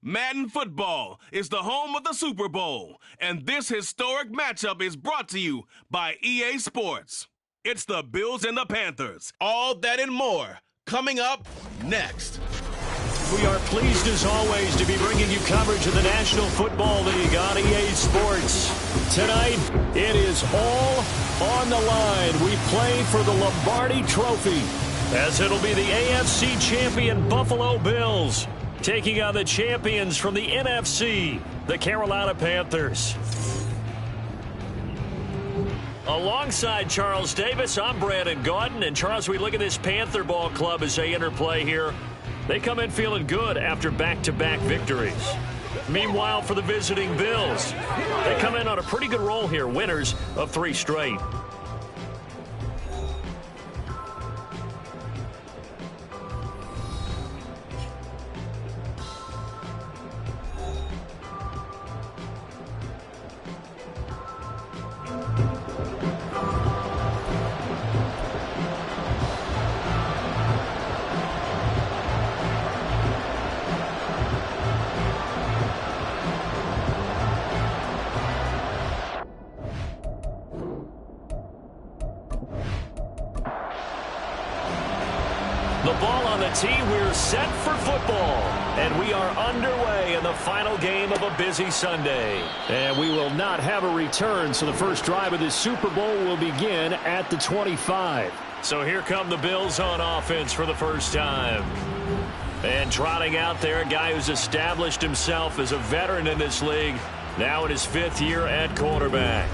Madden Football is the home of the Super Bowl, and this historic matchup is brought to you by EA Sports. It's the Bills and the Panthers. All that and more coming up next. We are pleased as always to be bringing you coverage of the National Football League on EA Sports. Tonight, it is all on the line. We play for the Lombardi Trophy, as it'll be the AFC champion Buffalo Bills taking on the champions from the NFC, the Carolina Panthers. Alongside Charles Davis, I'm Brandon Gaudin. And Charles, we look at this Panther ball club as they interplay here. They come in feeling good after back-to-back victories. Meanwhile, for the visiting Bills, they come in on a pretty good roll here, winners of 3 straight. The ball on the tee, we're set for football. And we are underway in the final game of a busy Sunday. And we will not have a return, so the first drive of this Super Bowl will begin at the 25. So here come the Bills on offense for the first time. And trotting out there, a guy who's established himself as a veteran in this league, now in his 5th year at quarterback.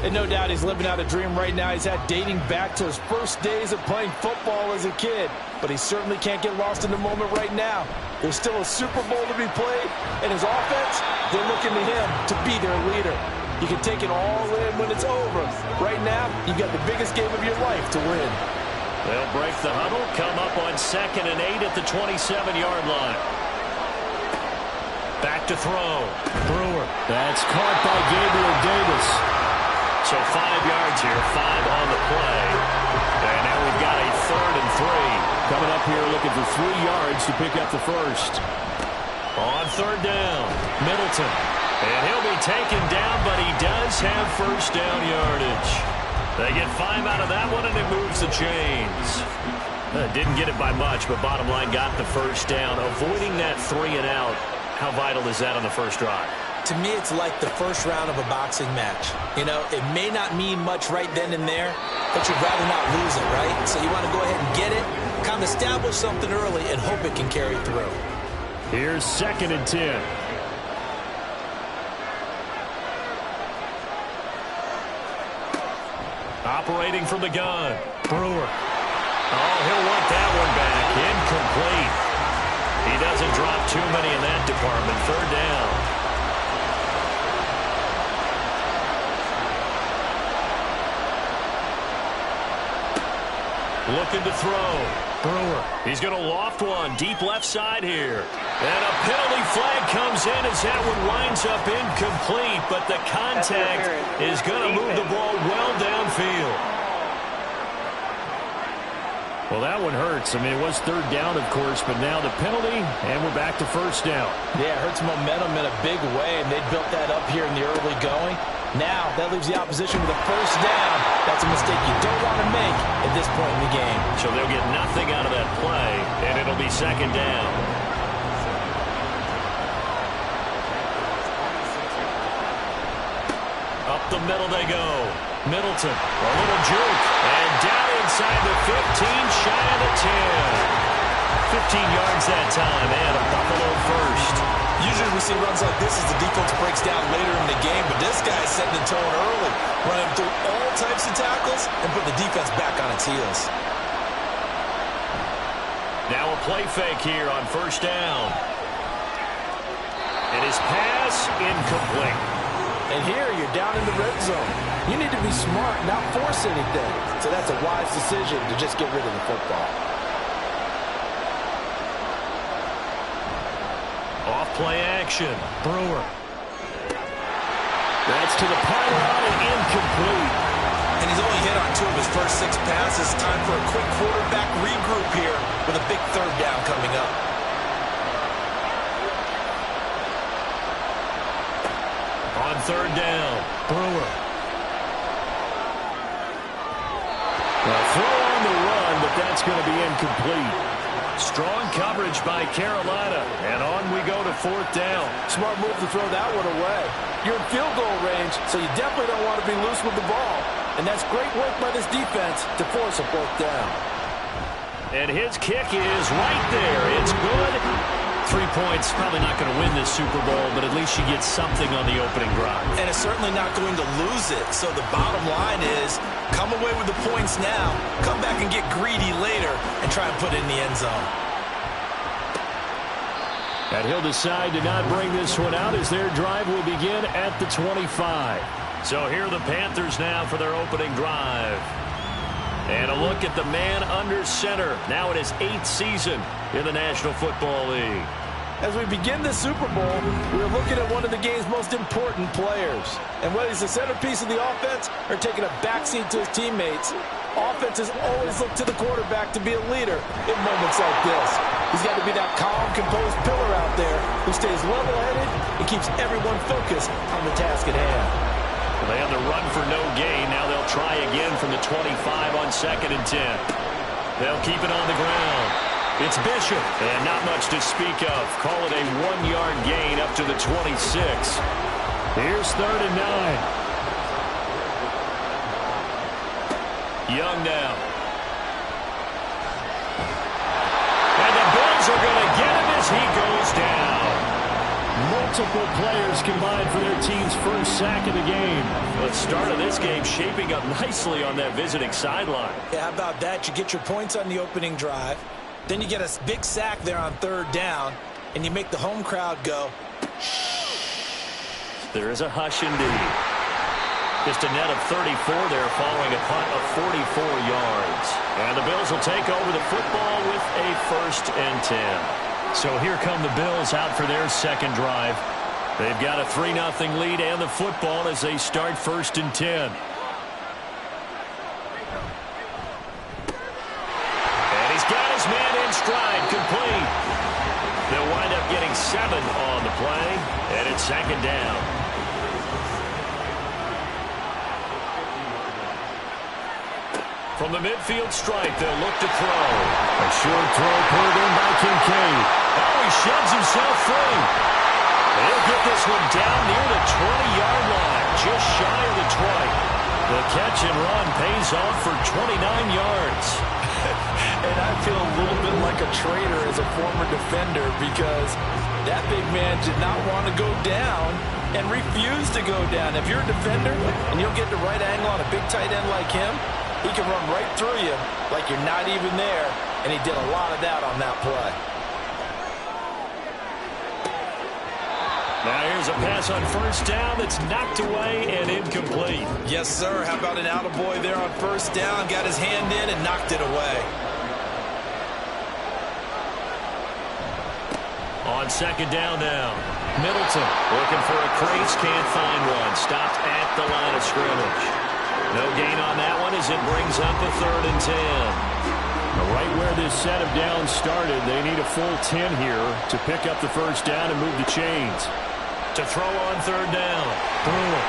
And no doubt he's living out a dream right now. He's had dating back to his first days of playing football as a kid. But he certainly can't get lost in the moment right now. There's still a Super Bowl to be played. And his offense, they're looking to him to be their leader. You can take it all in when it's over. Right now, you've got the biggest game of your life to win. They'll break the huddle, come up on 2nd and 8 at the 27-yard line. Back to throw. Brewer. That's caught by Gabriel Davis. So 5 yards here, 5 on the play. And now we've got a 3rd and 3. Coming up here looking for 3 yards to pick up the first. On 3rd down, Middleton. And he'll be taken down, but he does have first down yardage. They get 5 out of that one, and it moves the chains. Didn't get it by much, but bottom line got the first down. Avoiding that 3 and out, how vital is that on the first drive? To me, it's like the first round of a boxing match. You know, it may not mean much right then and there, but you'd rather not lose it, right? So you want to go ahead and get it, kind of establish something early, and hope it can carry through. Here's 2nd and 10. Operating from the gun, Brewer. Oh, he'll want that one back. Incomplete. He doesn't drop too many in that department. 3rd down. Looking to throw. Brewer. He's going to loft one deep left side here. And a penalty flag comes in as that one winds up incomplete, but the contact is going to move the ball well downfield. Well, that one hurts. I mean, it was 3rd down, of course, but now the penalty, and we're back to first down. Yeah, it hurts momentum in a big way, and they built that up here in the early going. Now, that leaves the opposition with a first down. That's a mistake you don't want to make at this point in the game. So they'll get nothing out of that play, and it'll be 2nd down. Up the middle they go. Middleton, a little juke, and down inside the 15, shy of the 10. 15 yards that time, and a Buffalo first. Usually we see runs like this as the defense breaks down later in the game, but this guy's setting the tone early, running through all types of tackles and putting the defense back on its heels. Now a play fake here on 1st down. And his pass incomplete. And here you're down in the red zone. You need to be smart, not force anything. So that's a wise decision to just get rid of the football. Off-play action. Brewer. That's to the pylon and incomplete. And he's only hit on 2 of his first 6 passes. Time for a quick quarterback regroup here with a big 3rd down coming up. On third down, Brewer. A throw on the run, but that's going to be incomplete. Strong coverage by Carolina, and on we go to fourth down. Smart move to throw that one away. You're in field goal range, so you definitely don't want to be loose with the ball. And that's great work by this defense to force a fourth down. And his kick is right there. It's good. 3 points, probably not going to win this Super Bowl, but at least you get something on the opening drive. And it's certainly not going to lose it. So the bottom line is, come away with the points now, come back and get greedy later, and try and put it in the end zone. And he'll decide to not bring this one out as their drive will begin at the 25. So here are the Panthers now for their opening drive. And a look at the man under center. Now in his 8th season in the National Football League. As we begin the Super Bowl, we're looking at one of the game's most important players. And whether he's the centerpiece of the offense or taking a backseat to his teammates, offenses always look to the quarterback to be a leader in moments like this. He's got to be that calm, composed pillar out there who stays level-headed and keeps everyone focused on the task at hand. They had the run for no gain. Now they'll try again from the 25 on 2nd and 10. They'll keep it on the ground. It's Bishop, and not much to speak of. Call it a 1-yard gain up to the 26. Here's 3rd and 9. Young now. And the Bills are going to get him as he goes down. Multiple players combined for their team's first sack of the game. The start of this game shaping up nicely on that visiting sideline. Yeah, how about that? You get your points on the opening drive. Then you get a big sack there on 3rd down, and you make the home crowd go. There is a hush indeed. Just a net of 34 there following a punt of 44 yards. And the Bills will take over the football with a 1st and 10. So here come the Bills out for their second drive. They've got a 3-0 lead and the football as they start 1st and 10. Got his man in stride, complete. They'll wind up getting 7 on the play, and it's 2nd down. From the midfield stripe, they'll look to throw. A short throw pulled in by Kincaid. Oh, he shoves himself free. They'll get this one down near the 20-yard line, just shy of the 20. The catch and run pays off for 29 yards. And I feel a little bit like a traitor as a former defender because that big man did not want to go down and refused to go down. If you're a defender and you'll get the right angle on a big tight end like him, he can run right through you like you're not even there, and he did a lot of that on that play. Now here's a pass on 1st down that's knocked away and incomplete. Yes, sir. How about an attaboy there on 1st down? Got his hand in and knocked it away. On 2nd down now, Middleton looking for a crease, can't find one. Stopped at the line of scrimmage. No gain on that one as it brings up a 3rd and 10. Right where this set of downs started, they need a full 10 here to pick up the 1st down and move the chains. To throw on 3rd down, Brewer.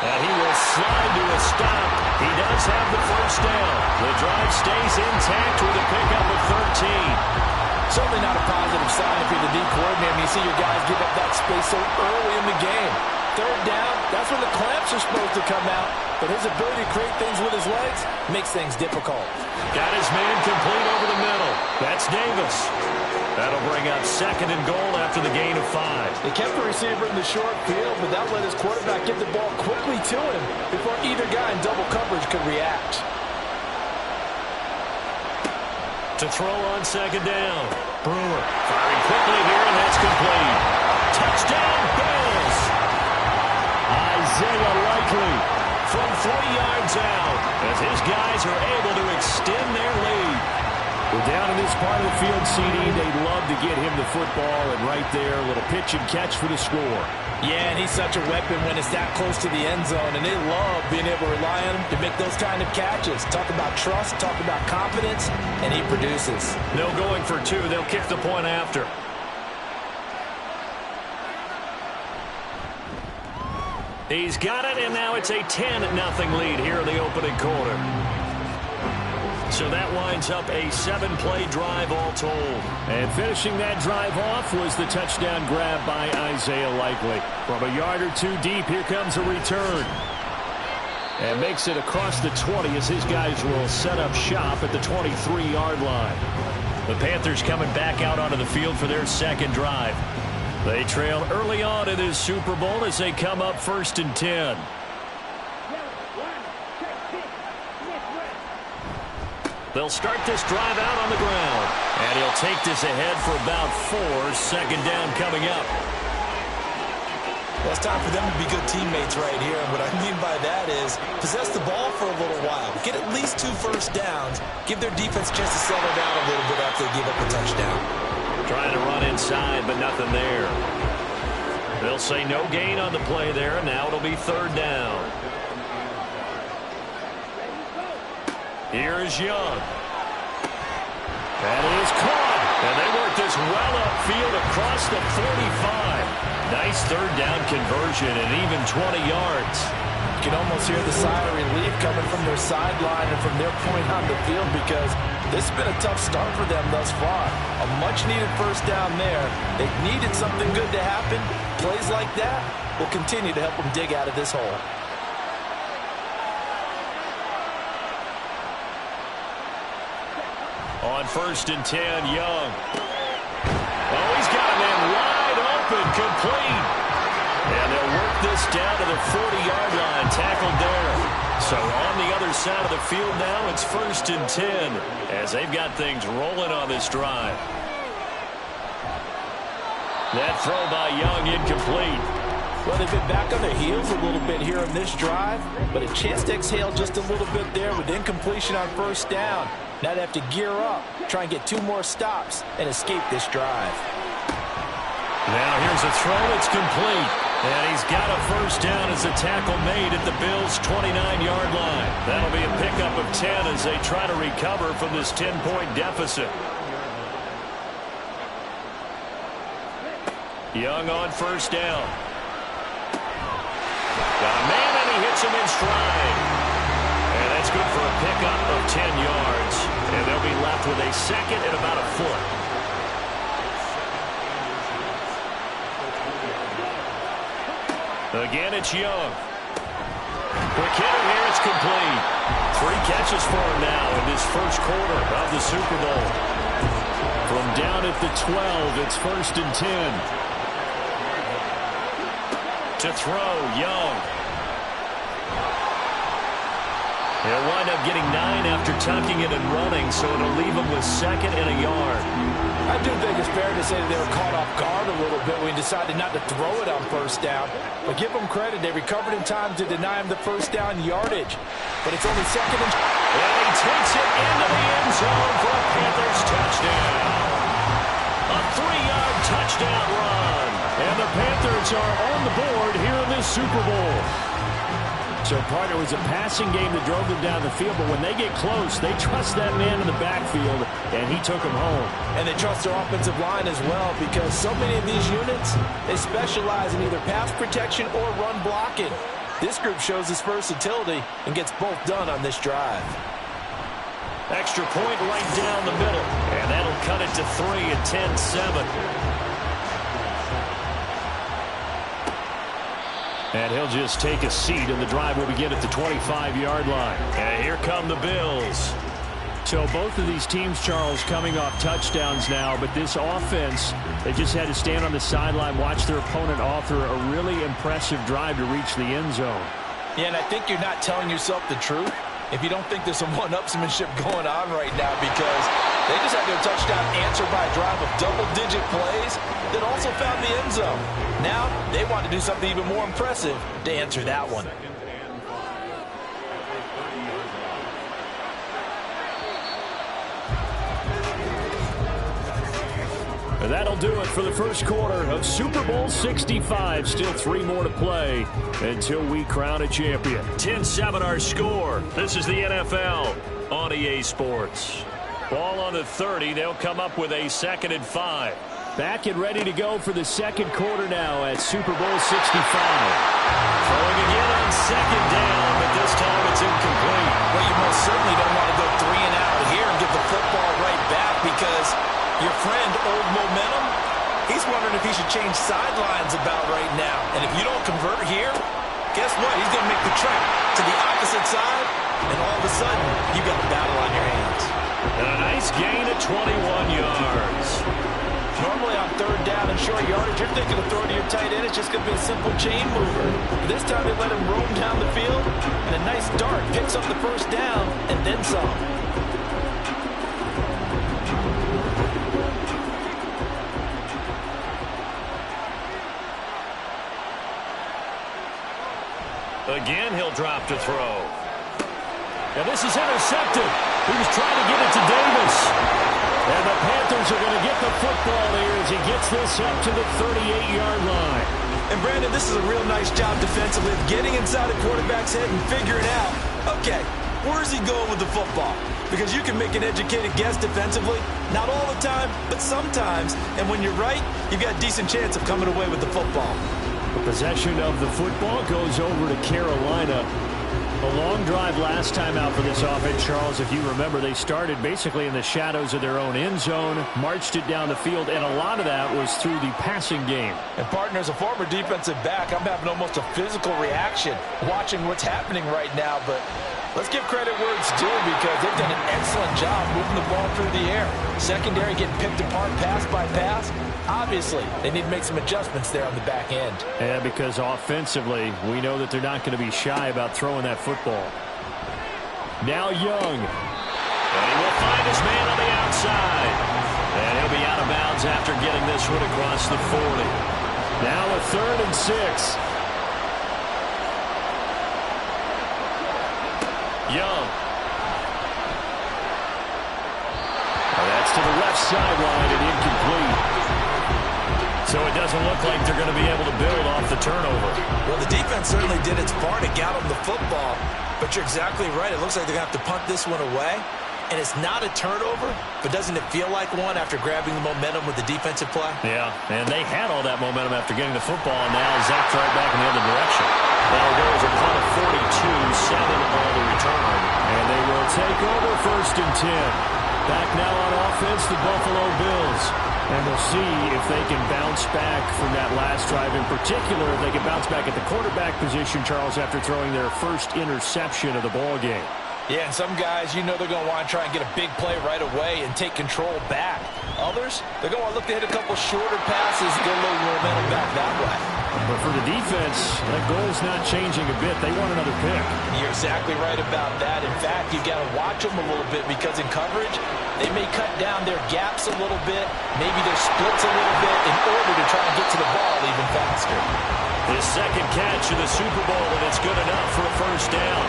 And he will slide to a stop. He does have the 1st down. The drive stays intact with a pickup of 13. Certainly not a positive sign if you're the D coordinator and you see your guys give up that space so early in the game. 3rd down, that's when the clamps are supposed to come out. But his ability to create things with his legs makes things difficult. Got his man complete over the middle. That's Davis. That'll bring up 2nd and goal after the gain of 5. They kept the receiver in the short field, but that let his quarterback get the ball quickly to him before either guy in double coverage could react. To throw on 2nd down, Brewer firing quickly here, and that's complete. Touchdown, Bills! Isaiah Likely from 3 yards out as his guys are able to extend their lead. We're down in this part of the field, CD. They'd love to get him the football, and right there, a little pitch and catch for the score. Yeah, and he's such a weapon when it's that close to the end zone, and they love being able to rely on him to make those kind of catches. Talk about trust, talk about confidence, and he produces. No going for 2. They'll kick the point after. He's got it, and now it's a 10-0 lead here in the opening quarter. So that winds up a 7-play drive all told. And finishing that drive off was the touchdown grab by Isaiah Likely. From a yard or two deep, here comes a return. And makes it across the 20 as his guys will set up shop at the 23-yard line. The Panthers coming back out onto the field for their second drive. They trail early on in this Super Bowl as they come up 1st and 10. They'll start this drive out on the ground. And he'll take this ahead for about 4. Second down coming up. Well, it's time for them to be good teammates right here. And what I mean by that is possess the ball for a little while. Get at least 2 first downs. Give their defense a chance to settle down a little bit after they give up a touchdown. Trying to run inside, but nothing there. They'll say no gain on the play there. Now it'll be 3rd down. Here is Young. That is caught. And they work this well upfield across the 45. Nice 3rd down conversion and even 20 yards. You can almost hear the sigh of relief coming from their sideline and from their point on the field because this has been a tough start for them thus far. A much-needed first down there. They needed something good to happen. Plays like that will continue to help them dig out of this hole. On 1st and 10, Young. Oh, he's got a man wide open, complete. And they'll work this down to the 40-yard line, tackled there. So on the other side of the field now, it's 1st and 10 as they've got things rolling on this drive. That throw by Young incomplete. Well, they've been back on their heels a little bit here in this drive, but a chance to exhale just a little bit there with incompletion on 1st down. Now they have to gear up, try and get 2 more stops, and escape this drive. Now here's a throw. It's complete. And he's got a 1st down as a tackle made at the Bills' 29-yard line. That'll be a pickup of 10 as they try to recover from this 10-point deficit. Young on 1st down. Got a man, and he hits him in stride. And that's good for a pickup of 10 yards. And they'll be left with a 2nd and about a foot. Again, it's Young. Quick hitter here, it's complete. 3 catches for him now in this first quarter of the Super Bowl. From down at the 12, it's 1st and 10. To throw, Young. He'll wind up getting 9 after tucking it and running, so it'll leave him with 2nd and a yard. I do think it's fair to say that they were caught off guard a little bit when he decided not to throw it on 1st down. But give them credit, they recovered in time to deny him the 1st down yardage. But it's only 2nd and... And he takes it into the end zone for a Panthers touchdown. A 3-yard touchdown run. And the Panthers are on the board here in this Super Bowl. So, partner, it was a passing game that drove them down the field, but when they get close, they trust that man in the backfield, and he took them home. And they trust their offensive line as well because so many of these units, they specialize in either pass protection or run blocking. This group shows its versatility and gets both done on this drive. Extra point right down the middle, and that'll cut it to 3 at 10-7. And he'll just take a seat, and the drive will begin at the 25-yard line. And here come the Bills. So both of these teams, Charles, coming off touchdowns now, but this offense, they just had to stand on the sideline, watch their opponent author a really impressive drive to reach the end zone. Yeah, and I think you're not telling yourself the truth if you don't think there's some one-upsmanship going on right now because they just had their touchdown answered by a drive of double-digit plays that also found the end zone. Now, they want to do something even more impressive to answer that one. And that'll do it for the first quarter of Super Bowl 65. Still 3 more to play until we crown a champion. 10-7 our score. This is the NFL on EA Sports. Ball on the 30. They'll come up with a 2nd and 5. Back and ready to go for the second quarter now at Super Bowl 65. Throwing again on second down, but this time it's incomplete. Well, you most certainly don't want to go 3 and out here and give the football right back because your friend, Old Momentum, he's wondering if he should change sidelines about right now. And if you don't convert here, guess what? He's going to make the trek to the opposite side, and all of a sudden, you got a battle on your hands. And a nice gain of 21 yards. Normally on third down and short yardage, you're thinking of throwing to your tight end. It's just going to be a simple chain mover. This time they let him roam down the field, and a nice dart picks up the first down and then some. Again, he'll drop to throw. And this is intercepted. He was trying to get it to Davis. And the Panthers are going to get the football here as he gets this up to the 38-yard line. And, Brandon, this is a real nice job defensively of getting inside a quarterback's head and figuring out, okay, where is he going with the football? Because you can make an educated guess defensively. Not all the time, but sometimes. And when you're right, you've got a decent chance of coming away with the football. The possession of the football goes over to Carolina. A long drive last time out for this offense, Charles. If you remember, they started basically in the shadows of their own end zone, marched it down the field, and a lot of that was through the passing game. And, partner, as a former defensive back, I'm having almost a physical reaction watching what's happening right now. But let's give credit where it's due because they've done an excellent job moving the ball through the air. Secondary getting picked apart pass by pass. Obviously, they need to make some adjustments there on the back end. Yeah, because offensively, we know that they're not going to be shy about throwing that football. Now Young. And he will find his man on the outside. And he'll be out of bounds after getting this one across the 40. Now a 3rd and 6. Young. Now that's to the left sideline and incomplete. So it doesn't look like they're going to be able to build off the turnover. Well, the defense certainly did its part to get them the football, but you're exactly right. It looks like they're going to have to punt this one away, and it's not a turnover, but doesn't it feel like one after grabbing the momentum with the defensive play? Yeah, and they had all that momentum after getting the football, and now zapped right back in the other direction. Now goes a punt of 42, 7 on the return, and they will take over 1st and 10. Back now on offense, the Buffalo Bills. And we'll see if they can bounce back from that last drive. In particular, if they can bounce back at the quarterback position, Charles, after throwing their first interception of the ball game. Yeah, and some guys, you know they're going to want to try and get a big play right away and take control back. Others, they're going to want to look to hit a couple shorter passes and get a little momentum back that way. But for the defense, that goal's not changing a bit. They want another pick. You're exactly right about that. In fact, you've got to watch them a little bit because in coverage, they may cut down their gaps a little bit, maybe their splits a little bit in order to try and get to the ball even faster. His second catch of the Super Bowl, and it's good enough for a 1st down.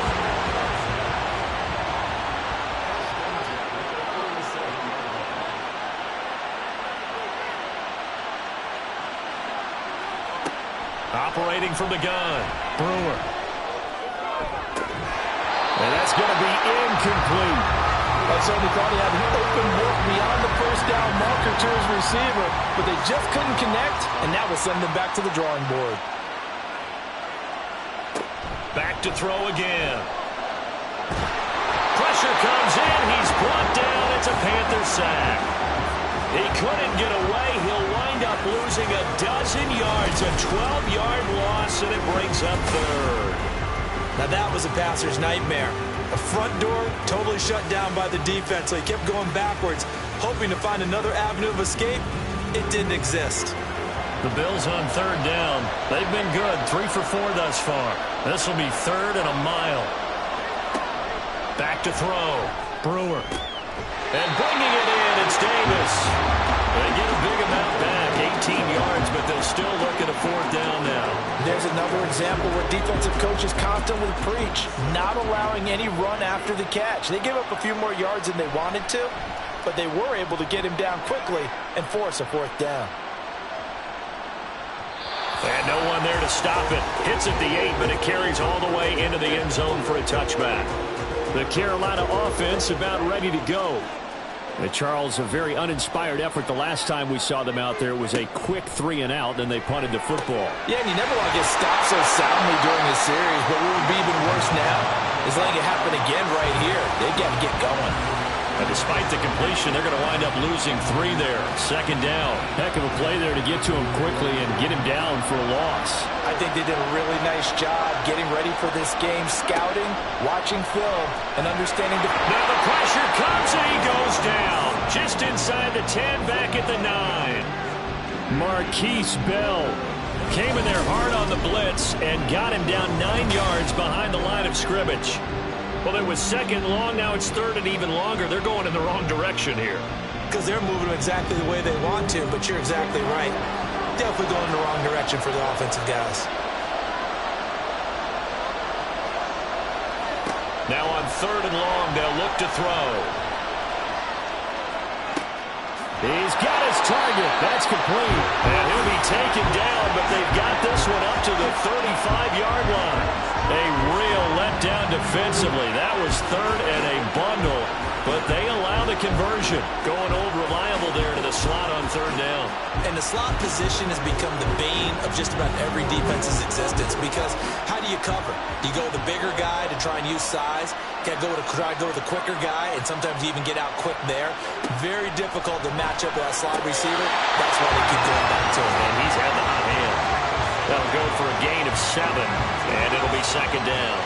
Operating from the gun, Brewer. And that's going to be incomplete. I certainly thought he had an open look beyond the 1st down marker to his receiver, but they just couldn't connect, and that will send them back to the drawing board. Back to throw again. Pressure comes in. He's brought down. It's a Panther sack. He couldn't get away. He'll wind up losing a dozen yards, a 12-yard loss, and it brings up 3rd. Now that was a passer's nightmare. A front door totally shut down by the defense, so he kept going backwards, hoping to find another avenue of escape. It didn't exist. The Bills on 3rd down. They've been good, 3 for 4 thus far. This will be 3rd and a mile. Back to throw. Brewer. And bringing it in, it's Davis. They get a big amount back, 18 yards, but they'll still look at a 4th down now. There's another example where defensive coaches constantly preach, not allowing any run after the catch. They gave up a few more yards than they wanted to, but they were able to get him down quickly and force a 4th down. And no one there to stop it. Hits at the 8, but it carries all the way into the end zone for a touchback. The Carolina offense about ready to go. Charles, a very uninspired effort the last time we saw them out there. It was a quick 3 and out, and they punted the football. Yeah, and you never want to get stopped so soundly during the series, but what would be even worse now is letting it happen again right here. They've got to get going. And despite the completion, they're going to wind up losing 3 there. Second down. Heck of a play there to get to him quickly and get him down for a loss. I think they did a really nice job getting ready for this game, scouting, watching film, and understanding the... Now the pressure comes and he goes down. Just inside the 10, back at the 9. Marquise Bell came in there hard on the blitz and got him down 9 yards behind the line of scrimmage. Well, it was second long. Now it's third and even longer. They're going in the wrong direction here. Because they're moving exactly the way they want to, but you're exactly right. Definitely going in the wrong direction for the offensive guys. Now on third and long, they'll look to throw. He's got his target. That's complete. And he'll be taken down, but they've got this one up to the 35-yard line. A real letdown defensively. That was third and a bundle, but they allow the conversion. Going old reliable there to the slot on third down. And the slot position has become the bane of just about every defense's existence, because how do you cover? Do you go with the bigger guy to try and use size? Got to try to go with the quicker guy, and sometimes you even get out quick there. Very difficult to match up with that slot receiver. That's why they keep going back to him. And he's had the hot hand. That'll go for a gain of 7, and it'll be second down.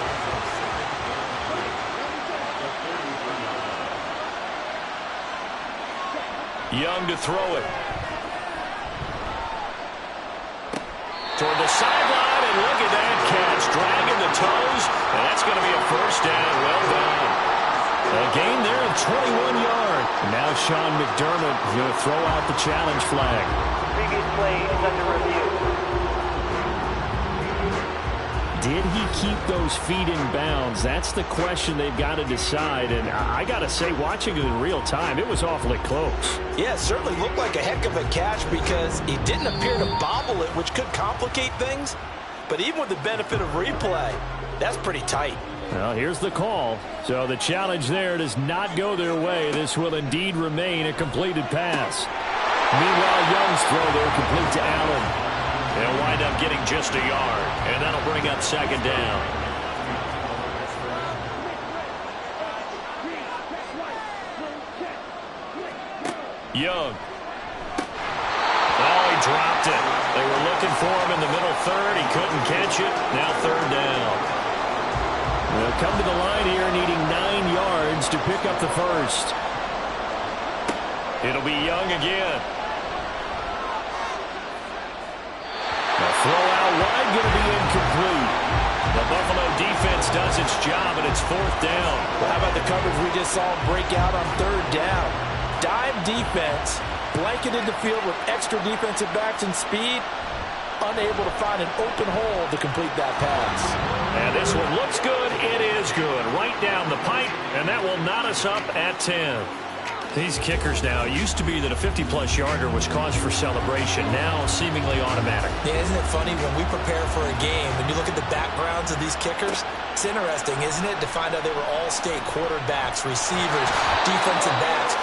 Young to throw it. Toward the sideline, and look at that catch. Dragging the toes, and that's going to be a first down. Well done. A gain there of 21 yards. Now Sean McDermott going to throw out the challenge flag. Previous play is under review. Did he keep those feet in bounds? That's the question they've got to decide. And I got to say, watching it in real time, it was awfully close. Yeah, it certainly looked like a heck of a catch because he didn't appear to bobble it, which could complicate things. But even with the benefit of replay, that's pretty tight. Well, here's the call. So the challenge there does not go their way. This will indeed remain a completed pass. Meanwhile, Young's throw there complete to Allen. They'll wind up getting just a yard, and that'll bring up second down. Young. Oh, he dropped it. They were looking for him in the middle third. He couldn't catch it. Now third down. They'll come to the line here needing 9 yards to pick up the first. It'll be Young again. The throw out wide going to be incomplete. The Buffalo defense does its job, and it's fourth down. Well, how about the coverage we just saw break out on third down? Dime defense, blanketed the field with extra defensive backs and speed, unable to find an open hole to complete that pass. And this one looks good. It is good. Right down the pipe, and that will knot us up at 10. These kickers now, it used to be that a 50-plus yarder was cause for celebration. Now, seemingly automatic. Yeah, isn't it funny when we prepare for a game, when you look at the backgrounds of these kickers, it's interesting, isn't it, to find out they were all-state quarterbacks, receivers, defensive backs,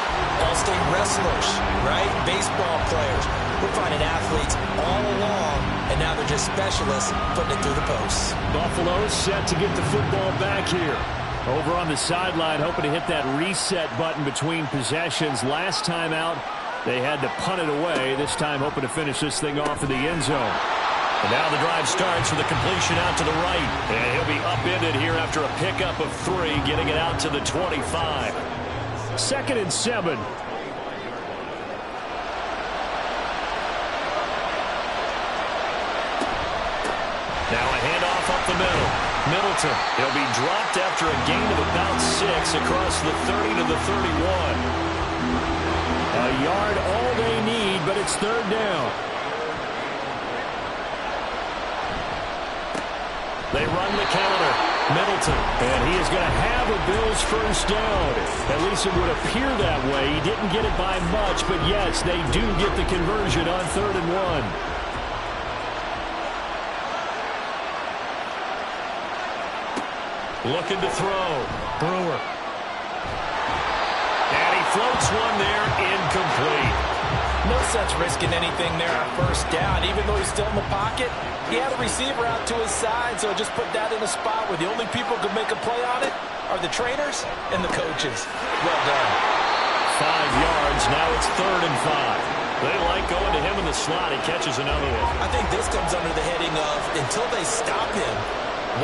all-state wrestlers, right? Baseball players. We're finding athletes all along, and now they're just specialists putting it through the posts. Buffalo set to get the football back here. Over on the sideline, hoping to hit that reset button between possessions. Last time out, they had to punt it away. This time, hoping to finish this thing off in the end zone. And now the drive starts with a completion out to the right. And he'll be upended here after a pickup of 3, getting it out to the 25. 2nd and 7. Now a handoff up the middle. Middleton, he'll be dropped after a gain of about 6 across the 30 to the 31. A yard all they need, but it's third down. They run the counter. Middleton, and he is going to have a Bills first down. At least it would appear that way. He didn't get it by much, but yes, they do get the conversion on 3rd and 1. Looking to throw. Brewer. And he floats one there, incomplete. No sense risking anything there on first down. Even though he's still in the pocket, he had a receiver out to his side, so just put that in a spot where the only people who could make a play on it are the trainers and the coaches. Well done. 5 yards. Now it's 3rd and 5. They like going to him in the slot. He catches another one. I think this comes under the heading of until they stop him,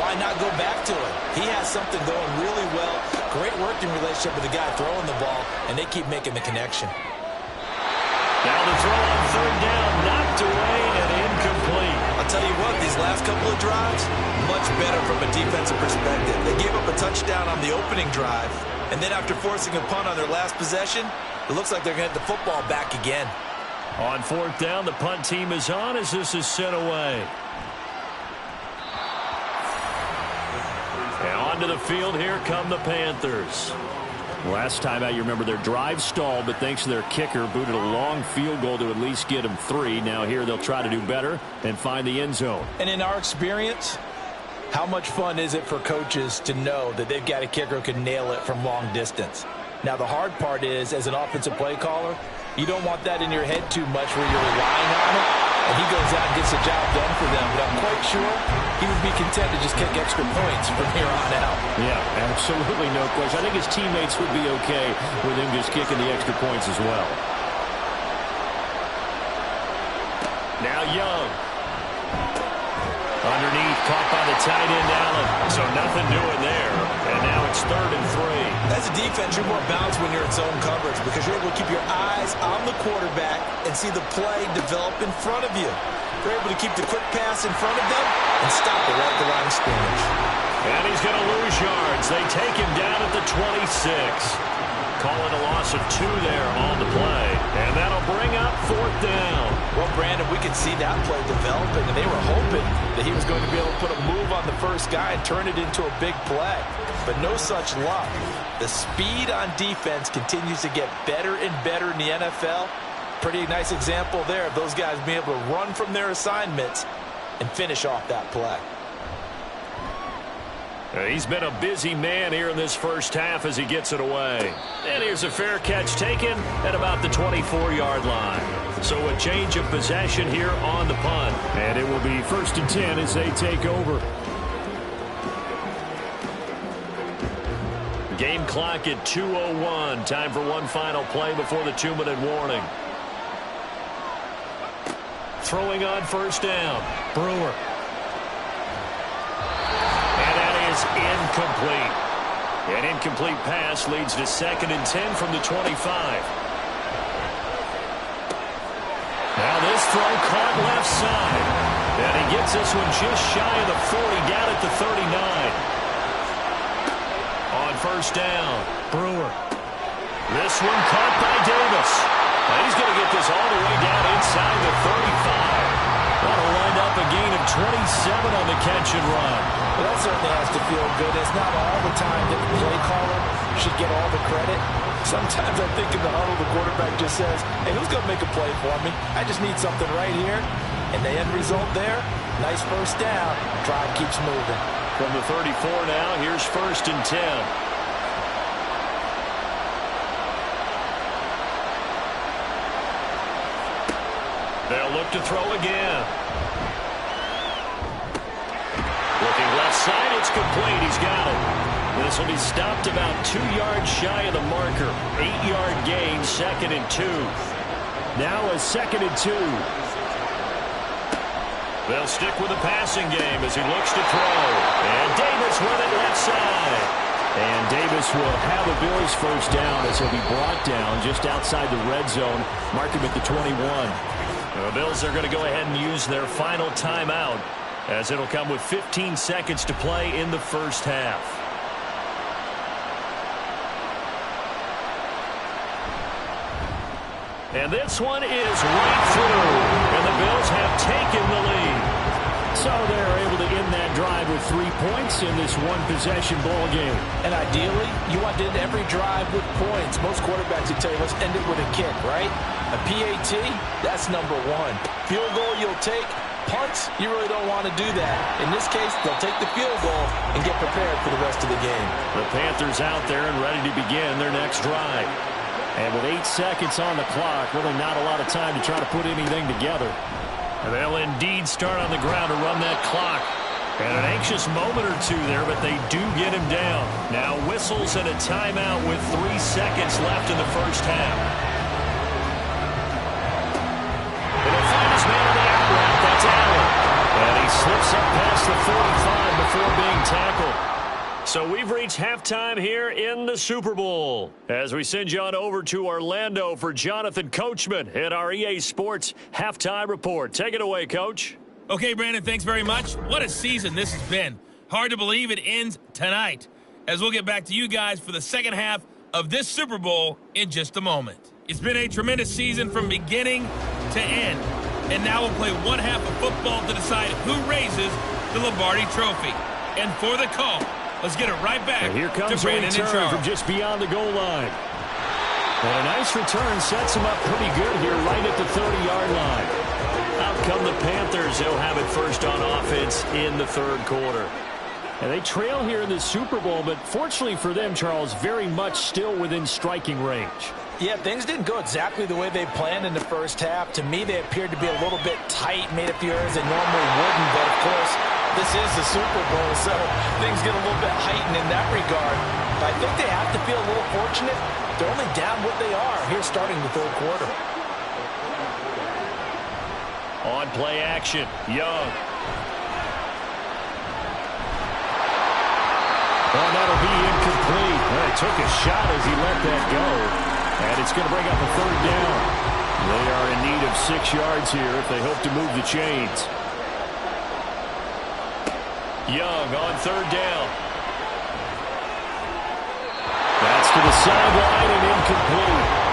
why not go back to him? He has something going really well. Great working relationship with the guy throwing the ball, and they keep making the connection. Now the throw on 3rd down, knocked away and incomplete. I'll tell you what, these last couple of drives, much better from a defensive perspective. They gave up a touchdown on the opening drive, and then after forcing a punt on their last possession, it looks like they're going to get the football back again. On 4th down, the punt team is on as this is sent away. And onto the field, here come the Panthers. Last time out, you remember their drive stalled, but thanks to their kicker, booted a long field goal to at least get them 3. Now here they'll try to do better and find the end zone. And in our experience, how much fun is it for coaches to know that they've got a kicker who can nail it from long distance? Now the hard part is, as an offensive play caller, you don't want that in your head too much where you're relying on it, and he goes out and gets the job done for them. But I'm quite sure he would be content to just kick extra points from here on out. Yeah, absolutely no question. I think his teammates would be okay with him just kicking the extra points as well. Now Young. Underneath, caught by the tight end, Allen. So nothing doing there. And now it's 3rd and 3. As a defense, you're more balanced when you're in zone coverage because you're able to keep your eyes on the quarterback and see the play develop in front of you. You're able to keep the quick pass in front of them and stop it right at the line of scrimmage. And he's going to lose yards. They take him down at the 26. Calling a loss of 2 there on the play. And that'll bring up 4th down. Well, Brandon, we could see that play developing, and they were hoping that he was going to be able to put a move on the first guy and turn it into a big play. But no such luck. The speed on defense continues to get better and better in the NFL. Pretty nice example there of those guys being able to run from their assignments and finish off that play. He's been a busy man here in this first half as he gets it away. And here's a fair catch taken at about the 24-yard line. So a change of possession here on the punt. And it will be 1st and 10 as they take over. Game clock at 2:01. Time for one final play before the 2-minute warning. Throwing on 1st down. Brewer. Incomplete. An incomplete pass leads to 2nd and 10 from the 25. Now this throw caught left side. And he gets this one just shy of the 40, down at the 39. On 1st down, Brewer. This one caught by Davis. And he's going to get this all the way down inside the 35. That'll wind up a gain of 27 on the catch and run. Well, that certainly has to feel good. It's not all the time that the play caller should get all the credit. Sometimes I think in the huddle, the quarterback just says, hey, who's going to make a play for me? I just need something right here. And the end result there, nice 1st down. Drive keeps moving. From the 34 now, here's 1st and 10. They'll look to throw again. Looking left side, it's complete. He's got it. This will be stopped about 2 yards shy of the marker. 8-yard gain, 2nd and 2. Now a 2nd and 2. They'll stick with the passing game as he looks to throw. And Davis with it left side. And Davis will have a Bills 1st down as he'll be brought down just outside the red zone. Mark him at the 21. The Bills are going to go ahead and use their final timeout as it'll come with 15 seconds to play in the first half. And this one is right through, and the Bills have taken the lead. So they're able to end that drive with 3 points in this one-possession ball game. And ideally, you want to end every drive with points. Most quarterbacks would tell you, let's end it with a kick, right? A PAT, that's number 1. Field goal you'll take. Punts, you really don't want to do that. In this case, they'll take the field goal and get prepared for the rest of the game. The Panthers out there and ready to begin their next drive. And with 8 seconds on the clock, really not a lot of time to try to put anything together. And they'll indeed start on the ground to run that clock. And an anxious moment or two there, but they do get him down. Now whistles and a timeout with 3 seconds left in the first half. And he'll find his man on the out route. That's Allen. And he slips up past the 45 before being tackled. So we've reached halftime here in the Super Bowl. As we send you on over to Orlando for Jonathan Coachman in our EA Sports Halftime Report. Take it away, Coach. Okay, Brandon, thanks very much. What a season this has been. Hard to believe it ends tonight, as we'll get back to you guys for the second half of this Super Bowl in just a moment. It's been a tremendous season from beginning to end, and now we'll play one half of football to decide who raises the Lombardi Trophy. And for the call, let's get it right back and here comes to Brandon a return and from just beyond the goal line. And a nice return sets him up pretty good here right at the 30-yard line. Out come the Panthers. They'll have it first on offense in the third quarter. And they trail here in the Super Bowl, but fortunately for them, Charles, very much still within striking range. Yeah, things didn't go exactly the way they planned in the first half. To me, they appeared to be a little bit tight, made a few errors they normally wouldn't. But, of course, this is the Super Bowl, so things get a little bit heightened in that regard. But I think they have to feel a little fortunate. They're only down what they are here starting the third quarter. On play action, Young. Oh, that'll be incomplete. Well, he took a shot as he let that go. And it's going to bring up a third down. They are in need of 6 yards here if they hope to move the chains. Young on third down. That's to the sideline and incomplete.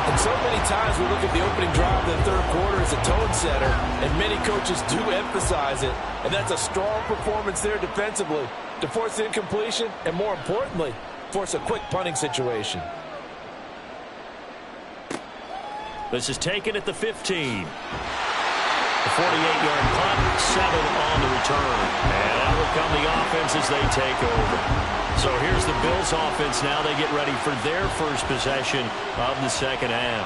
And so many times we look at the opening drive of the third quarter as a tone setter, and many coaches do emphasize it. And that's a strong performance there defensively to force the incompletion and, more importantly, force a quick punting situation. This is taken at the 15. The 48-yard punt, 7 on the return. And out will come the offense as they take over. So here's the Bills offense now. They get ready for their first possession of the second half.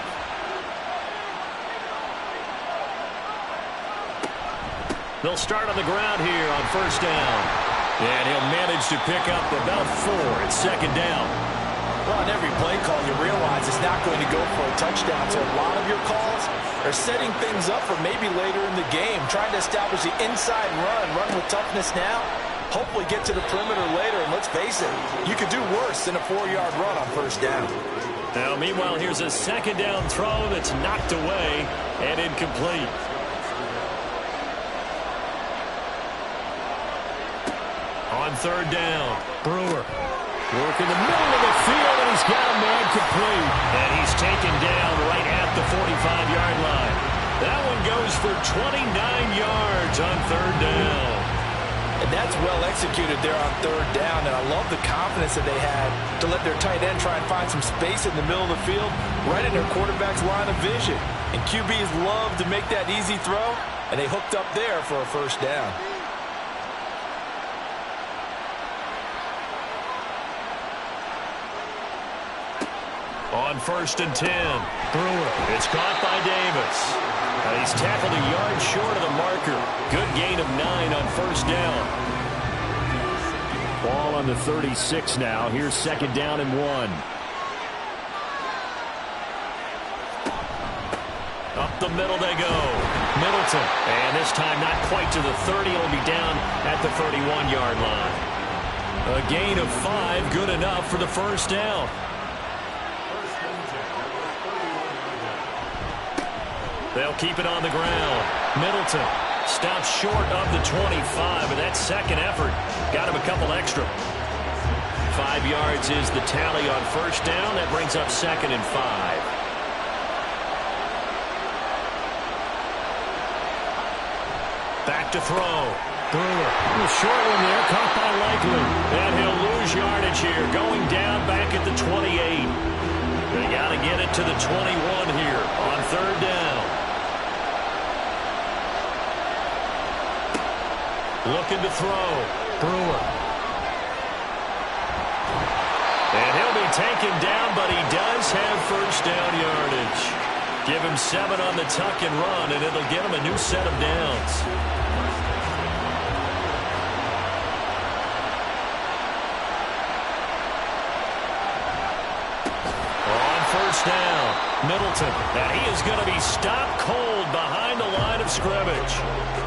They'll start on the ground here on first down. And he'll manage to pick up about 4 at second down. Well, on every play call, you realize it's not going to go for a touchdown. So a lot of your calls are setting things up for maybe later in the game, trying to establish the inside run with toughness now. Hopefully get to the perimeter later, and let's face it, you could do worse than a 4-yard run on first down. Now, meanwhile, here's a second down throw that's knocked away and incomplete. On third down, Brewer. Work in the middle of the field, and he's got a man complete. And he's taken down right at the 45-yard line. That one goes for 29 yards on third down. And that's well executed there on third down, and I love the confidence that they had to let their tight end try and find some space in the middle of the field, right in their quarterback's line of vision. And QBs love to make that easy throw, and they hooked up there for a first down. On first and 10, Brewer. It's caught by Davis. He's tackled a yard short of the marker. Good gain of 9 on first down. Ball on the 36 now. Here's second down and 1. Up the middle they go. Middleton. And this time not quite to the 30. It'll be down at the 31-yard line. A gain of 5, good enough for the first down. They'll keep it on the ground. Middleton stops short of the 25, but that second effort got him a couple extra. 5 yards is the tally on first down. That brings up second and 5. Back to throw. Brewer. A short one there, caught by Likely. And he'll lose yardage here, going down back at the 28. They got to get it to the 21 here on third down. Looking to throw. Brewer. And he'll be taken down, but he does have first down yardage. Give him 7 on the tuck and run, and it'll get him a new set of downs. On first down, Middleton. And he is going to be stopped cold behind the line of scrimmage.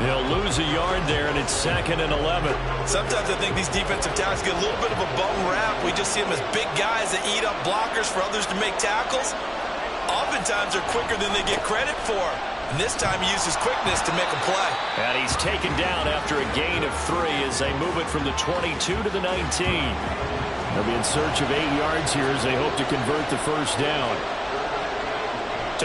He'll lose a yard there, and it's 2nd and 11. Sometimes I think these defensive tackles get a little bit of a bum rap. We just see them as big guys that eat up blockers for others to make tackles. Oftentimes they're quicker than they get credit for. And this time he uses quickness to make a play. And he's taken down after a gain of 3 as they move it from the 22 to the 19. They'll be in search of 8 yards here as they hope to convert the first down.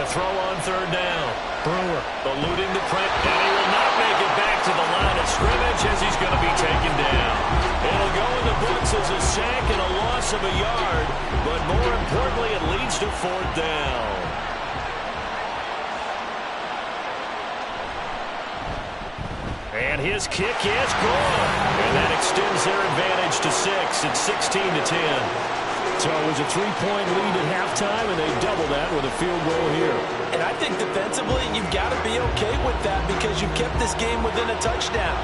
To throw on 3rd down. Brewer eluding the press, and he will not make it back to the line of scrimmage as he's going to be taken down. It'll go in the books as a sack and a loss of a yard, but more importantly, it leads to 4th down. And his kick is good, and that extends their advantage to 6. It's 16-10. So it was a 3-point lead at halftime, and they double that with a field goal here. And I think defensively, you've got to be okay with that because you've kept this game within a touchdown.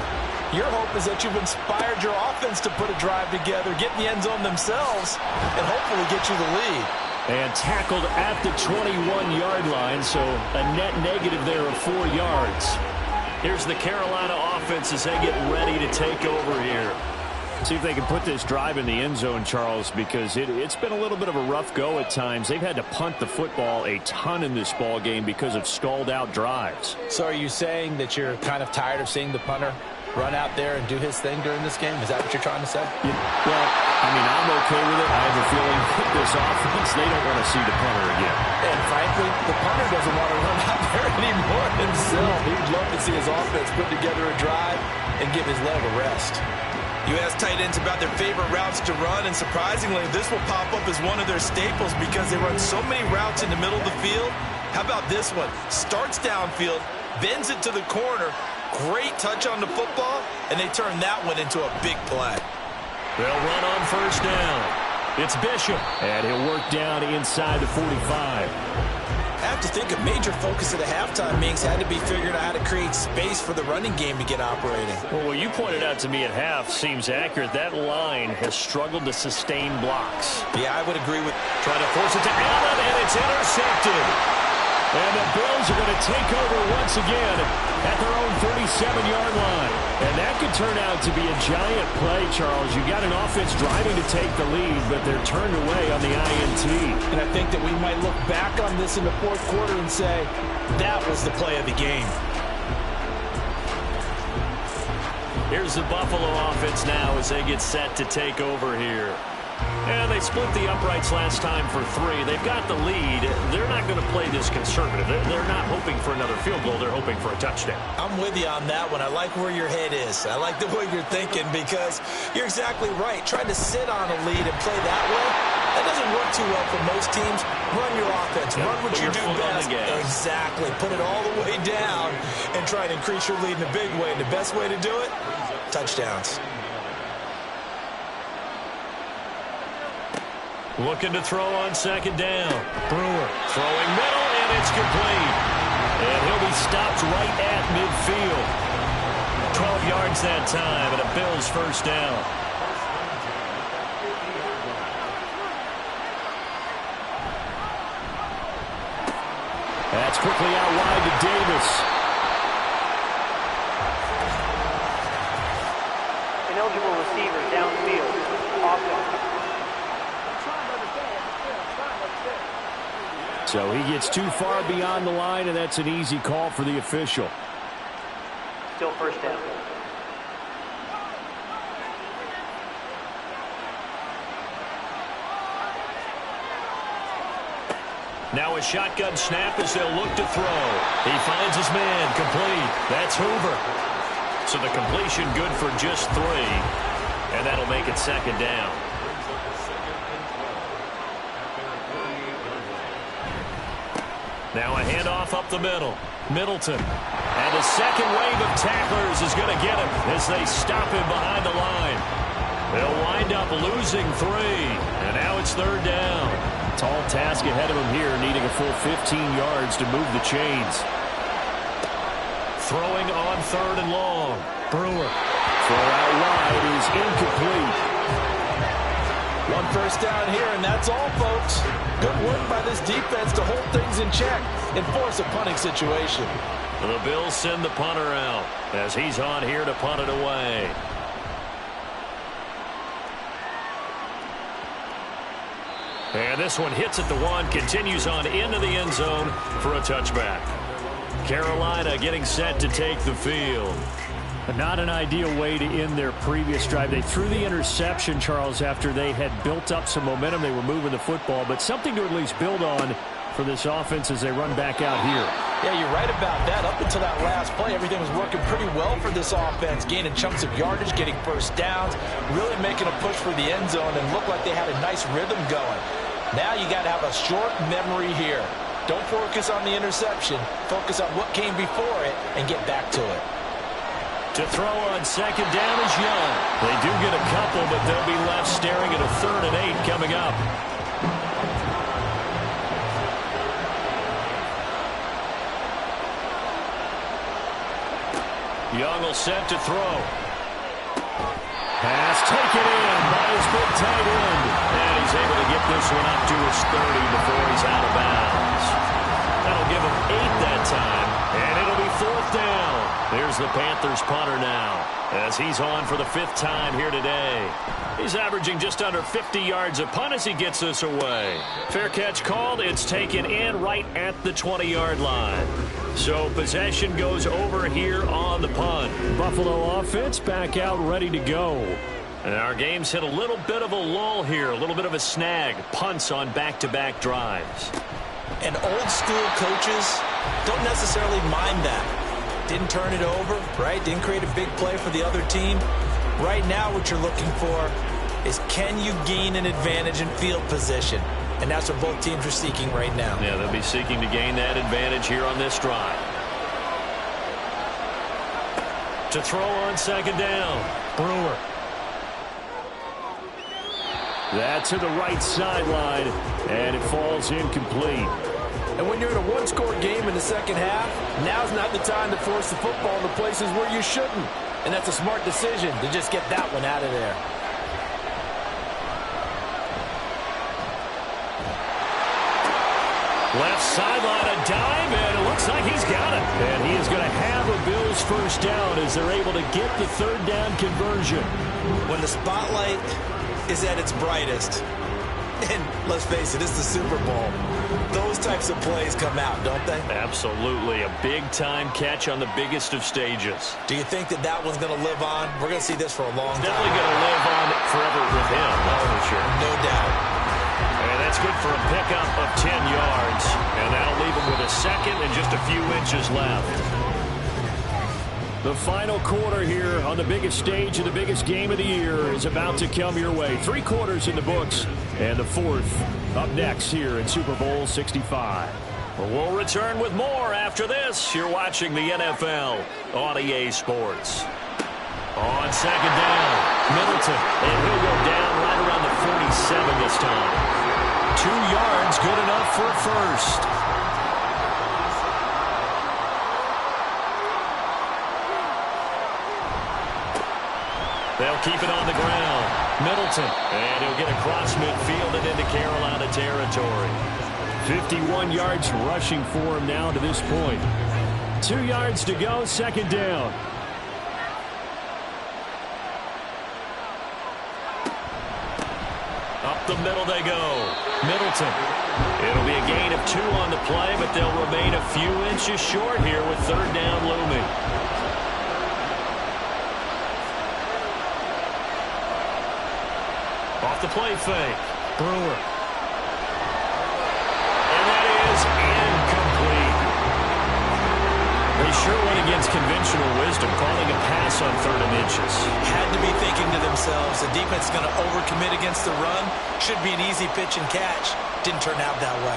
Your hope is that you've inspired your offense to put a drive together, get in the end zone themselves, and hopefully get you the lead. And tackled at the 21-yard line, so a net negative there of 4 yards. Here's the Carolina offense as they get ready to take over here. See if they can put this drive in the end zone, Charles, because it's been a little bit of a rough go at times. They've had to punt the football a ton in this ball game because of stalled-out drives. So are you saying that you're kind of tired of seeing the punter run out there and do his thing during this game? Is that what you're trying to say? Yeah, well, I mean, I'm okay with it. I have a feeling with this offense, they don't want to see the punter again. And frankly, the punter doesn't want to run out there anymore himself. He'd love to see his offense put together a drive and give his leg a rest. You ask tight ends about their favorite routes to run, and surprisingly, this will pop up as one of their staples because they run so many routes in the middle of the field. How about this one? Starts downfield, bends it to the corner, great touch on the football, and they turn that one into a big play. They'll run on first down. It's Bishop, and he'll work down inside the 45. I have to think a major focus of the halftime meetings had to be figuring out how to create space for the running game to get operating. Well, what you pointed out to me at half seems accurate. That line has struggled to sustain blocks. Yeah, I would agree with... Trying to force it to Allen, and it's intercepted. And the Bills are going to take over once again at their own 37-yard line. And that could turn out to be a giant play, Charles. You got an offense driving to take the lead, but they're turned away on the INT. And I think that we might look back on this in the 4th quarter and say, that was the play of the game. Here's the Buffalo offense now as they get set to take over here. And they split the uprights last time for 3. They've got the lead. They're not going to play this conservative. They're not hoping for another field goal. They're hoping for a touchdown. I'm with you on that one. I like where your head is. I like the way you're thinking because you're exactly right. Trying to sit on a lead and play that way, that doesn't work too well for most teams. Run your offense. Run what you do best. Exactly. Put it all the way down and try to increase your lead in a big way. And the best way to do it, touchdowns. Looking to throw on second down. Brewer throwing middle, and it's complete. And he'll be stopped right at midfield. 12 yards that time, and a Bills first down. That's quickly out wide to Davis. Ineligible receiver downfield. Offense. So he gets too far beyond the line, and that's an easy call for the official. Still first down. Now a shotgun snap as they'll look to throw. He finds his man, complete. That's Hoover. So the completion good for just 3, and that'll make it second down. Now a handoff up the middle. Middleton. And a second wave of tacklers is going to get him as they stop him behind the line. They'll wind up losing 3. And now it's third down. Tall task ahead of him here, needing a full 15 yards to move the chains. Throwing on third and long. Brewer. Throw out wide is incomplete. 1 first down here, and that's all, folks. Good work by this defense to hold things in check and force a punting situation. The Bills send the punter out as he's on here to punt it away. And this one hits at the 1, continues on into the end zone for a touchback. Carolina getting set to take the field. But not an ideal way to end their previous drive. They threw the interception, Charles, after they had built up some momentum. They were moving the football, but something to at least build on for this offense as they run back out here. Yeah, you're right about that. Up until that last play, everything was working pretty well for this offense, gaining chunks of yardage, getting first downs, really making a push for the end zone, and looked like they had a nice rhythm going. Now you got to have a short memory here. Don't focus on the interception. Focus on what came before it and get back to it. To throw on second down is Young. They do get a couple, but they'll be left staring at a 3rd and 8 coming up. Young will set to throw. Pass taken in by his big tight end. And he's able to get this one up to his 30 before he's out of bounds. That'll give him 8 that time. And it'll be 4th down. There's the Panthers punter now as he's on for the 5th time here today. He's averaging just under 50 yards a punt as he gets this away. Fair catch called. It's taken in right at the 20-yard line. So possession goes over here on the punt. Buffalo offense back out ready to go. And our game's hit a little bit of a lull here, a little bit of a snag. Punts on back-to-back drives. And old school coaches don't necessarily mind that. Didn't turn it over, right? Didn't create a big play for the other team. Right now what you're looking for is, can you gain an advantage in field position? And that's what both teams are seeking right now. Yeah, they'll be seeking to gain that advantage here on this drive. To throw on second down, Brewer. That to the right sideline, and it falls incomplete. And when you're in a one-score game in the second half, now's not the time to force the football in the places where you shouldn't. And that's a smart decision to just get that one out of there. Left sideline, a dive, and it looks like he's got it. And he is going to have a Bills first down as they're able to get the 3rd down conversion. When the spotlight is at its brightest, and let's face it, it's the Super Bowl, those types of plays come out, don't they? Absolutely. A big-time catch on the biggest of stages. Do you think that that one's going to live on? We're going to see this for a long time. Definitely going to live on forever with him, that's for sure. No doubt. And that's good for a pickup of 10 yards. And that'll leave him with a second and just a few inches left. The final quarter here on the biggest stage of the biggest game of the year is about to come your way. 3 quarters in the books, and the 4th up next here in Super Bowl 65. We'll return with more after this. You're watching the NFL on EA Sports. On second down, Middleton, and he'll go down right around the 47 this time. 2 yards, good enough for a first. They'll keep it on the ground. Middleton, and he'll get across midfield and into Carolina territory. 51 yards rushing for him now to this point. 2 yards to go, second down. Up the middle they go. Middleton. It'll be a gain of 2 on the play, but they'll remain a few inches short here with 3rd down looming. Off the play fake. Brewer. And that is incomplete. They sure went against conventional wisdom, calling a pass on 3rd and inches. Had to be thinking to themselves, the defense is going to overcommit against the run. Should be an easy pitch and catch. Didn't turn out that way.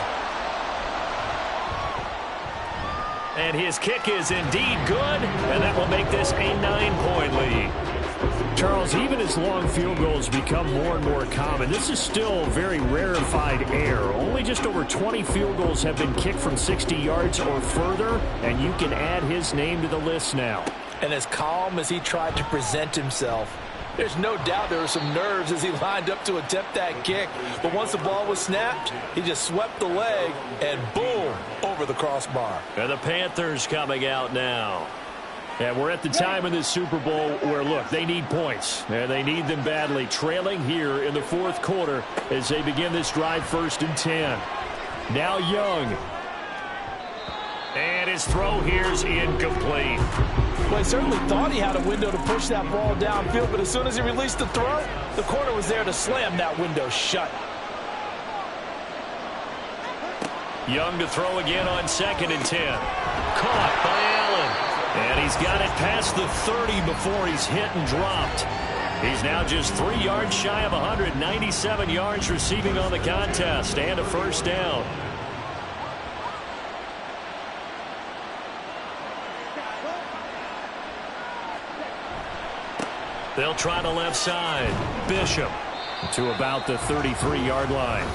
And his kick is indeed good, and that will make this a 9-point lead. Charles, even as long field goals become more and more common, this is still very rarefied air. Only just over 20 field goals have been kicked from 60 yards or further, and you can add his name to the list now. And as calm as he tried to present himself, there's no doubt there were some nerves as he lined up to attempt that kick. But once the ball was snapped, he just swept the leg and boom, over the crossbar. And the Panthers coming out now. And we're at the time in this Super Bowl where, look, they need points. And they need them badly. Trailing here in the fourth quarter as they begin this drive, 1st and 10. Now Young. And his throw here's incomplete. Well, he certainly thought he had a window to push that ball downfield, but as soon as he released the throw, the corner was there to slam that window shut. Young to throw again on 2nd and 10. Caught by Allen. And he's got it past the 30 before he's hit and dropped. He's now just 3 yards shy of 197 yards receiving on the contest and a 1st down. They'll try the left side. Bishop to about the 33-yard line.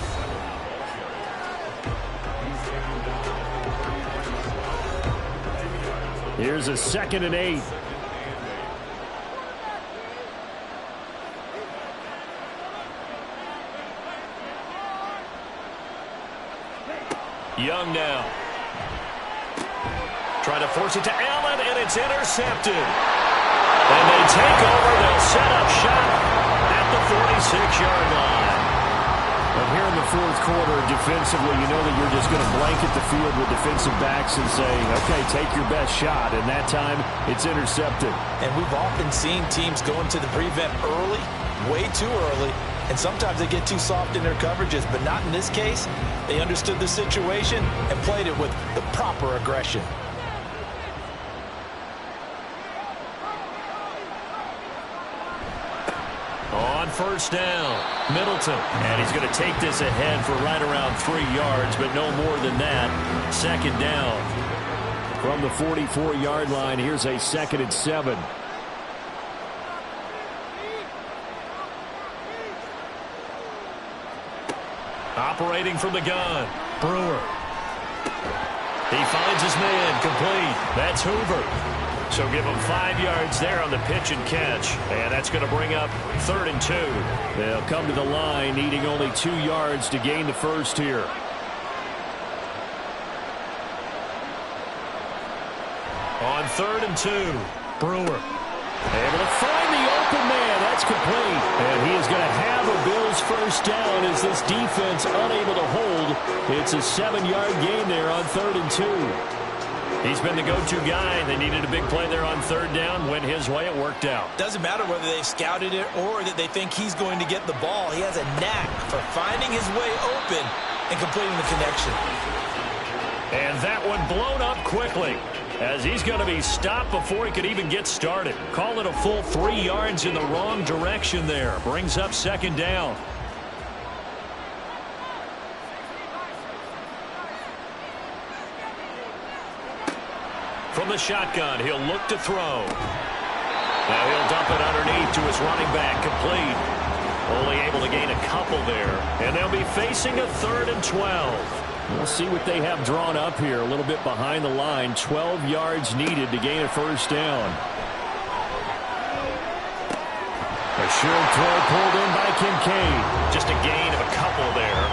Here's a 2nd and 8. Young now. Try to force it to Allen, and it's intercepted. And they take over. They'll set up shop at the 46-yard line. Well, here in the fourth quarter, defensively, you know that you're just going to blanket the field with defensive backs and say, okay, take your best shot. And that time, it's intercepted. And we've often seen teams go into the prevent early, way too early, and sometimes they get too soft in their coverages. But not in this case. They understood the situation and played it with the proper aggression. On 1st down, Middleton. And he's going to take this ahead for right around 3 yards, but no more than that. 2nd down. From the 44-yard line, here's a 2nd and 7. Operating from the gun, Brewer. He finds his man, complete. That's Hoover. So give him 5 yards there on the pitch and catch. And that's going to bring up 3rd and 2. They'll come to the line needing only 2 yards to gain the 1st here. On 3rd and 2, Brewer. Able to find the open man. That's complete. And he is going to have a Bills 1st down as this defense unable to hold. It's a 7-yard gain there on 3rd and 2. He's been the go-to guy. They needed a big play there on 3rd down. Went his way. It worked out. Doesn't matter whether they've scouted it or that they think he's going to get the ball. He has a knack for finding his way open and completing the connection. And that one blown up quickly as he's going to be stopped before he could even get started. Call it a full 3 yards in the wrong direction there. Brings up 2nd down. From the shotgun, he'll look to throw. Now he'll dump it underneath to his running back, complete. Only able to gain a couple there. And they'll be facing a 3rd and 12. We'll see what they have drawn up here. A little bit behind the line. 12 yards needed to gain a 1st down. A short throw pulled in by Kincaid. Just a gain of a couple there.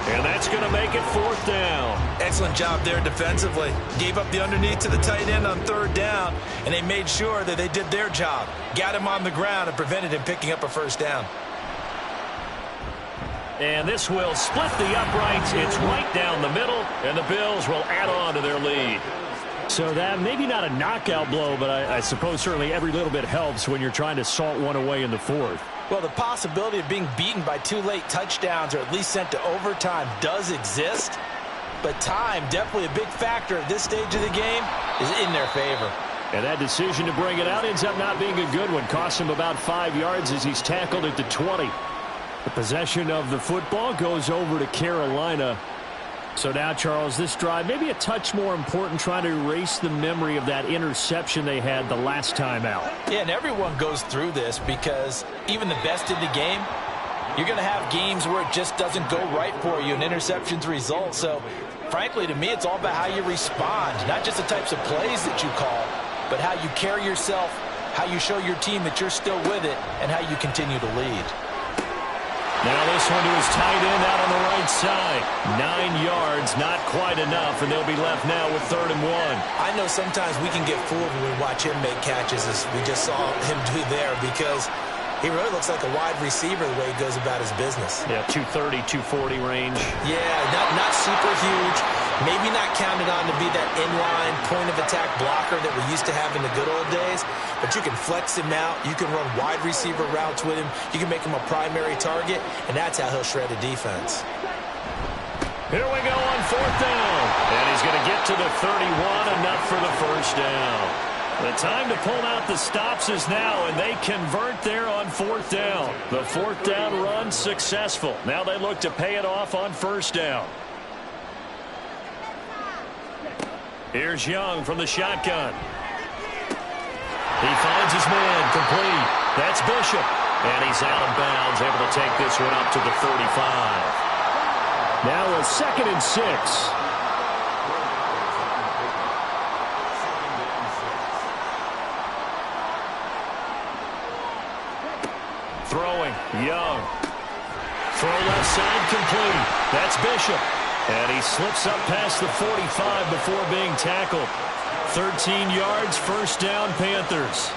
And that's going to make it 4th down. Excellent job there defensively. Gave up the underneath to the tight end on 3rd down, and they made sure that they did their job. Got him on the ground and prevented him picking up a 1st down. And this will split the uprights. It's right down the middle, and the Bills will add on to their lead. So that maybe not a knockout blow, but I suppose certainly every little bit helps when you're trying to salt one away in the 4th. Well, the possibility of being beaten by 2 late touchdowns or at least sent to overtime does exist. But time, definitely a big factor at this stage of the game, is in their favor. And that decision to bring it out ends up not being a good one. Costs him about 5 yards as he's tackled at the 20. The possession of the football goes over to Carolina. So now, Charles, this drive maybe a touch more important, trying to erase the memory of that interception they had the last time out. Yeah, and everyone goes through this because even the best in the game, you're going to have games where it just doesn't go right for you and interceptions result. So, frankly, to me, it's all about how you respond, not just the types of plays that you call, but how you carry yourself, how you show your team that you're still with it, and how you continue to lead. Now this one to his tight end out on the right side. 9 yards, not quite enough, and they'll be left now with 3rd and 1. I know sometimes we can get fooled when we watch him make catches, as we just saw him do there, because he really looks like a wide receiver the way he goes about his business. Yeah, 230, 240 range. Yeah, not super huge. Maybe not counted on to be that inline point-of-attack blocker that we used to have in the good old days, but you can flex him out. You can run wide receiver routes with him. You can make him a primary target, and that's how he'll shred a defense. Here we go on 4th down. And he's going to get to the 31, enough for the 1st down. The time to pull out the stops is now, and they convert there on 4th down. The 4th down run successful. Now they look to pay it off on 1st down. Here's Young from the shotgun. He finds his man, complete. That's Bishop. And he's out of bounds, able to take this one up to the 35. Now a 2nd and 6. Throwing, Young. Throw left side, complete. That's Bishop. And he slips up past the 45 before being tackled. 13 yards, 1st down, Panthers.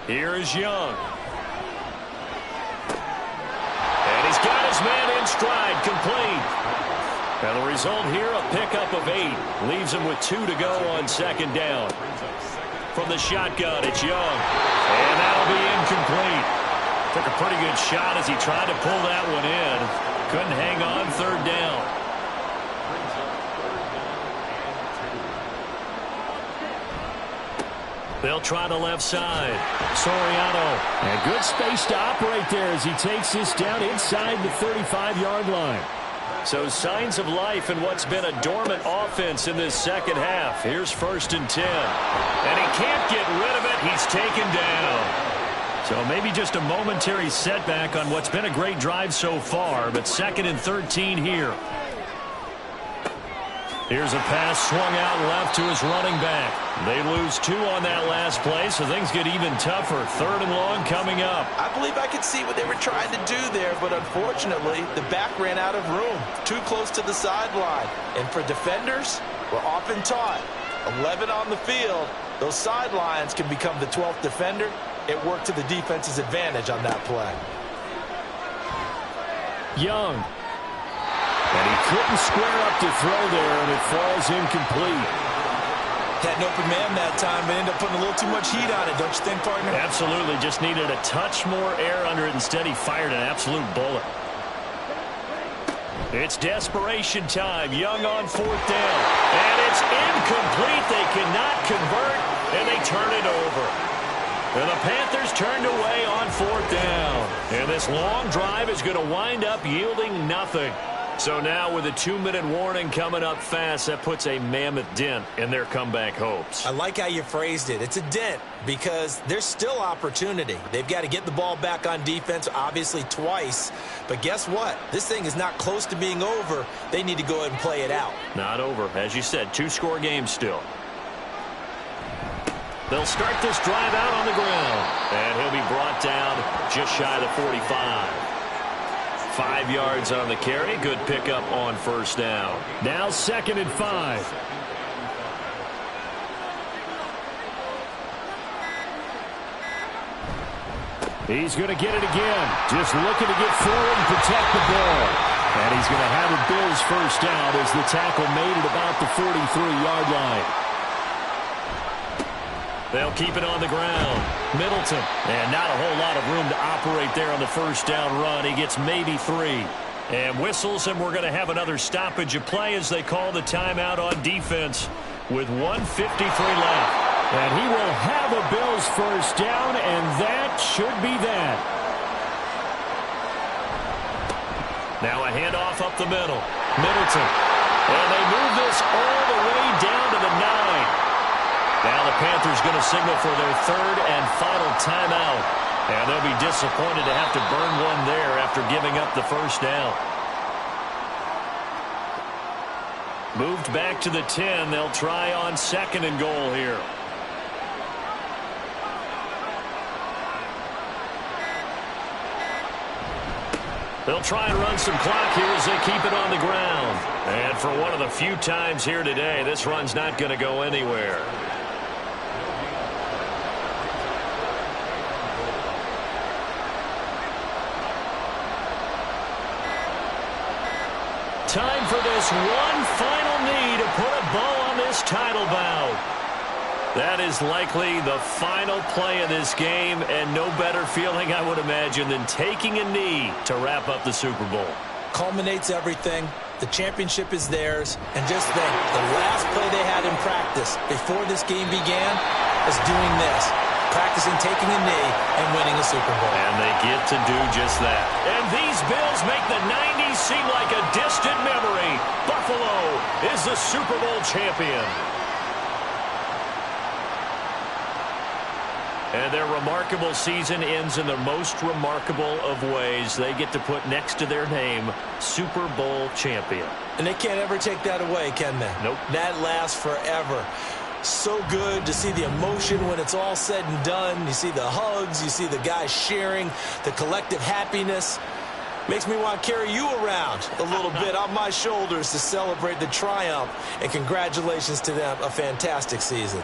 Here is Young. And he's got his man in stride, complete. And the result here, a pickup of 8. Leaves him with 2 to go on 2nd down. From the shotgun, it's Young. And that'll be incomplete. Took a pretty good shot as he tried to pull that one in. Couldn't hang on, 3rd down. They'll try the left side. Soriano. And good space to operate there as he takes this down inside the 35-yard line. So signs of life in what's been a dormant offense in this 2nd half. Here's 1st and 10. And he can't get rid of it. He's taken down. So maybe just a momentary setback on what's been a great drive so far, but 2nd and 13 here. Here's a pass swung out left to his running back. They lose 2 on that last play, so things get even tougher. 3rd and long coming up. I believe I could see what they were trying to do there, but unfortunately, the back ran out of room. Too close to the sideline. And for defenders, we're often taught, 11 on the field, those sidelines can become the 12th defender. It worked to the defense's advantage on that play. Young. And he couldn't square up to throw there, and it falls incomplete. Had an open man that time, but ended up putting a little too much heat on it, don't you think, partner? Absolutely. Just needed a touch more air under it. Instead, he fired an absolute bullet. It's desperation time. Young on 4th down. And it's incomplete. They cannot convert, and they turn it over. And the Panthers turned away on 4th down. And this long drive is going to wind up yielding nothing. So now with a 2-minute warning coming up fast, that puts a mammoth dent in their comeback hopes. I like how you phrased it. It's a dent because there's still opportunity. They've got to get the ball back on defense, obviously twice. But guess what? This thing is not close to being over. They need to go ahead and play it out. Not over. As you said, 2-score game still. They'll start this drive out on the ground. And he'll be brought down just shy of the 45. 5 yards on the carry. Good pickup on 1st down. Now 2nd and 5. He's going to get it again. Just looking to get forward and protect the ball. And he's going to have a Bills 1st down as the tackle made it about the 43-yard line. They'll keep it on the ground. Middleton. And not a whole lot of room to operate there on the 1st down run. He gets maybe 3. And whistles, and we're going to have another stoppage of play as they call the timeout on defense with 1:53 left. And he will have a Bills 1st down, and that should be that. Now a handoff up the middle. Middleton. And they move this all the way down to the 9. Now the Panthers going to signal for their third and final timeout. And they'll be disappointed to have to burn one there after giving up the first down. Moved back to the 10. They'll try on 2nd and goal here. They'll try and run some clock here as they keep it on the ground. And for one of the few times here today, this run's not going to go anywhere. Time for this one final knee to put a bow on this title bout. That is likely the final play of this game, and no better feeling, I would imagine, than taking a knee to wrap up the Super Bowl. Culminates everything. The championship is theirs. And just think, the last play they had in practice before this game began was doing this, practicing taking a knee and winning a Super Bowl. And they get to do just that. And these Bills make the 90s seem like a distant memory. Buffalo is the Super Bowl champion. And their remarkable season ends in the most remarkable of ways. They get to put next to their name, Super Bowl champion. And they can't ever take that away, can they? Nope. That lasts forever. So good to see the emotion when it's all said and done. You see the hugs, you see the guys sharing, the collective happiness. Makes me want to carry you around a little bit on my shoulders to celebrate the triumph. And congratulations to them, a fantastic season.